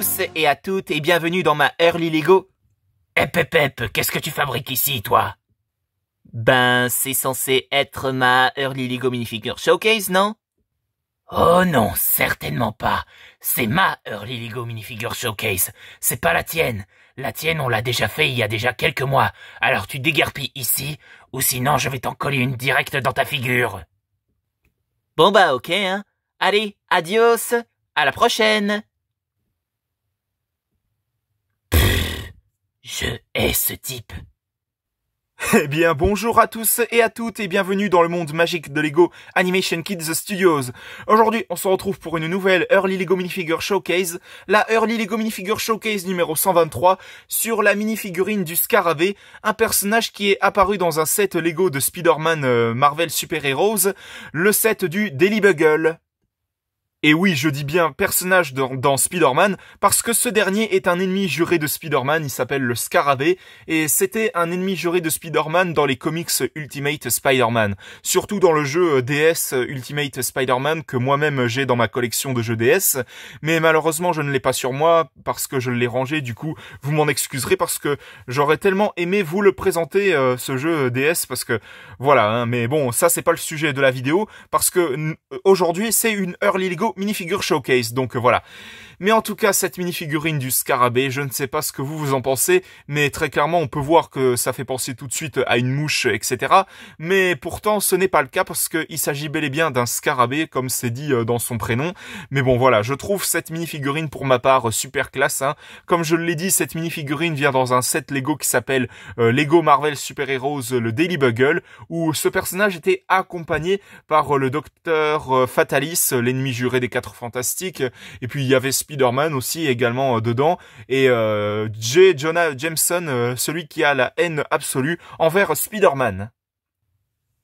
tous et à toutes et bienvenue dans ma Early Lego. Qu'est-ce que tu fabriques ici, toi? Ben, c'est censé être ma Early Lego Minifigure Showcase, non? Oh non, certainement pas. C'est ma Early Lego Minifigure Showcase. C'est pas la tienne. La tienne, on l'a déjà fait il y a déjà quelques mois. Alors tu déguerpis ici, ou sinon je vais t'en coller une directe dans ta figure. Bon bah ok, hein. Allez, adios. À la prochaine. Je hais ce type. Eh bien, bonjour à tous et à toutes et bienvenue dans le monde magique de Lego Animation Kids Studios. Aujourd'hui, on se retrouve pour une nouvelle Early Lego Minifigure Showcase, la Early Lego Minifigure Showcase numéro 123 sur la minifigurine du Scarabée, un personnage qui est apparu dans un set Lego de Spider-Man Marvel Super Heroes, le set du Daily Bugle. Et oui, je dis bien personnage dans Spider-Man, parce que ce dernier est un ennemi juré de Spider-Man, il s'appelle le Scarabée, et c'était un ennemi juré de Spider-Man dans les comics Ultimate Spider-Man, surtout dans le jeu DS Ultimate Spider-Man que moi-même j'ai dans ma collection de jeux DS, mais malheureusement je ne l'ai pas sur moi, parce que je l'ai rangé, du coup vous m'en excuserez, parce que j'aurais tellement aimé vous le présenter, ce jeu DS, parce que voilà, hein, mais bon, ça c'est pas le sujet de la vidéo, parce que aujourd'hui c'est une Early Lego minifigure showcase, donc voilà. Mais en tout cas, cette minifigurine du Scarabée, je ne sais pas ce que vous en pensez, mais très clairement, on peut voir que ça fait penser tout de suite à une mouche, etc. Mais pourtant, ce n'est pas le cas parce qu'il s'agit bel et bien d'un Scarabée, comme c'est dit dans son prénom. Mais bon, voilà, je trouve cette minifigurine, pour ma part, super classe. Hein. Comme je l'ai dit, cette minifigurine vient dans un set Lego qui s'appelle Lego Marvel Super Heroes, le Daily Bugle, où ce personnage était accompagné par le docteur Fatalis, l'ennemi juré des 4 Fantastiques, et puis il y avait Spider-Man aussi également dedans, et J. Jonah Jameson, celui qui a la haine absolue envers Spider-Man.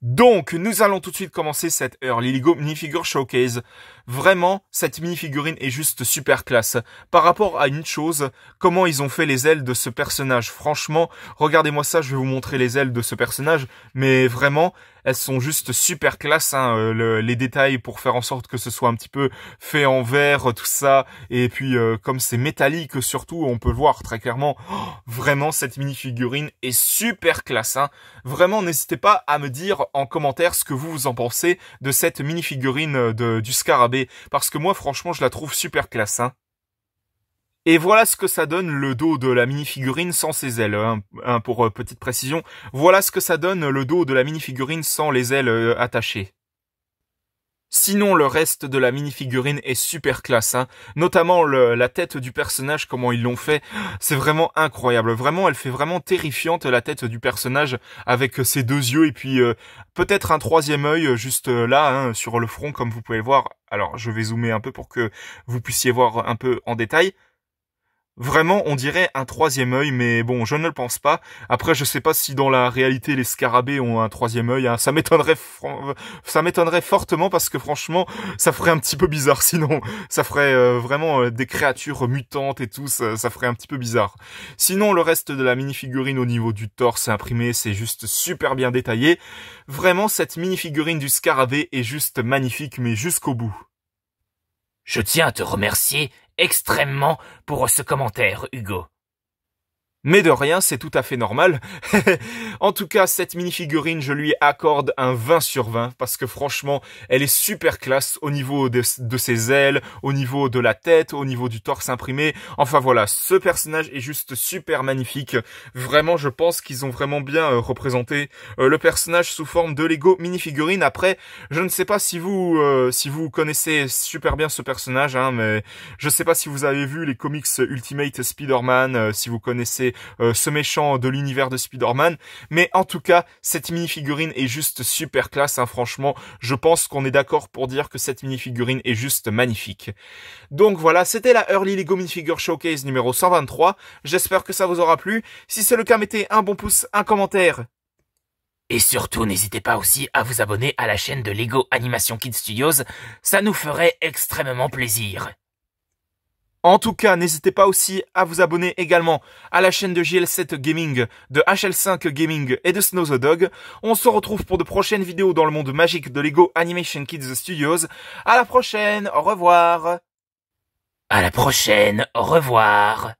Donc, nous allons tout de suite commencer cette Early Lego Minifigure Showcase. Vraiment, cette minifigurine est juste super classe. Par rapport à une chose, comment ils ont fait les ailes de ce personnage. Franchement, regardez-moi ça, je vais vous montrer les ailes de ce personnage. Mais vraiment, elles sont juste super classe, hein, les détails pour faire en sorte que ce soit un petit peu fait en verre, tout ça. Et puis, comme c'est métallique surtout, on peut le voir très clairement. Oh, vraiment, cette minifigurine est super classe. Hein. Vraiment, n'hésitez pas à me dire en commentaire ce que vous en pensez de cette minifigurine du Scarabée. Parce que moi, franchement, je la trouve super classe. Hein. Et voilà ce que ça donne le dos de la minifigurine sans ses ailes, hein, pour petite précision. Voilà ce que ça donne le dos de la minifigurine sans les ailes attachées. Sinon, le reste de la minifigurine est super classe, hein. Notamment la tête du personnage, comment ils l'ont fait, c'est vraiment incroyable. Vraiment, elle fait vraiment terrifiante, la tête du personnage, avec ses 2 yeux, et puis peut-être un 3e œil juste là, hein, sur le front, comme vous pouvez le voir. Alors, je vais zoomer un peu pour que vous puissiez voir un peu en détail. Vraiment, on dirait un 3e œil, mais bon, je ne le pense pas. Après, je sais pas si dans la réalité, les scarabées ont un 3e œil. Hein. Ça m'étonnerait fortement parce que franchement, ça ferait un petit peu bizarre. Sinon, ça ferait vraiment des créatures mutantes et tout. Ça ferait un petit peu bizarre. Sinon, le reste de la minifigurine au niveau du torse imprimé, c'est juste super bien détaillé. Vraiment, cette minifigurine du scarabée est juste magnifique, mais jusqu'au bout. Je tiens à te remercier extrêmement pour ce commentaire, Hugo. Mais de rien, c'est tout à fait normal. En tout cas, cette minifigurine, je lui accorde un 20 sur 20 parce que franchement, elle est super classe au niveau de ses ailes, au niveau de la tête, au niveau du torse imprimé. Enfin voilà, ce personnage est juste super magnifique. Vraiment, je pense qu'ils ont vraiment bien représenté le personnage sous forme de Lego minifigurine. Après, je ne sais pas si vous connaissez super bien ce personnage, hein, mais je ne sais pas si vous avez vu les comics Ultimate Spider-Man, si vous connaissez ce méchant de l'univers de Spider-Man, mais en tout cas, cette minifigurine est juste super classe, hein, franchement, je pense qu'on est d'accord pour dire que cette minifigurine est juste magnifique. Donc voilà, c'était la Early Lego Minifigure Showcase numéro 123, j'espère que ça vous aura plu, si c'est le cas, mettez un bon pouce, un commentaire. Et surtout, n'hésitez pas aussi à vous abonner à la chaîne de Lego Animation Kids Studios, ça nous ferait extrêmement plaisir. En tout cas, n'hésitez pas aussi à vous abonner également à la chaîne de JL7 Gaming, de HL5 Gaming et de Snow the Dog. On se retrouve pour de prochaines vidéos dans le monde magique de Lego Animation Kids Studios. À la prochaine, au revoir. À la prochaine, au revoir.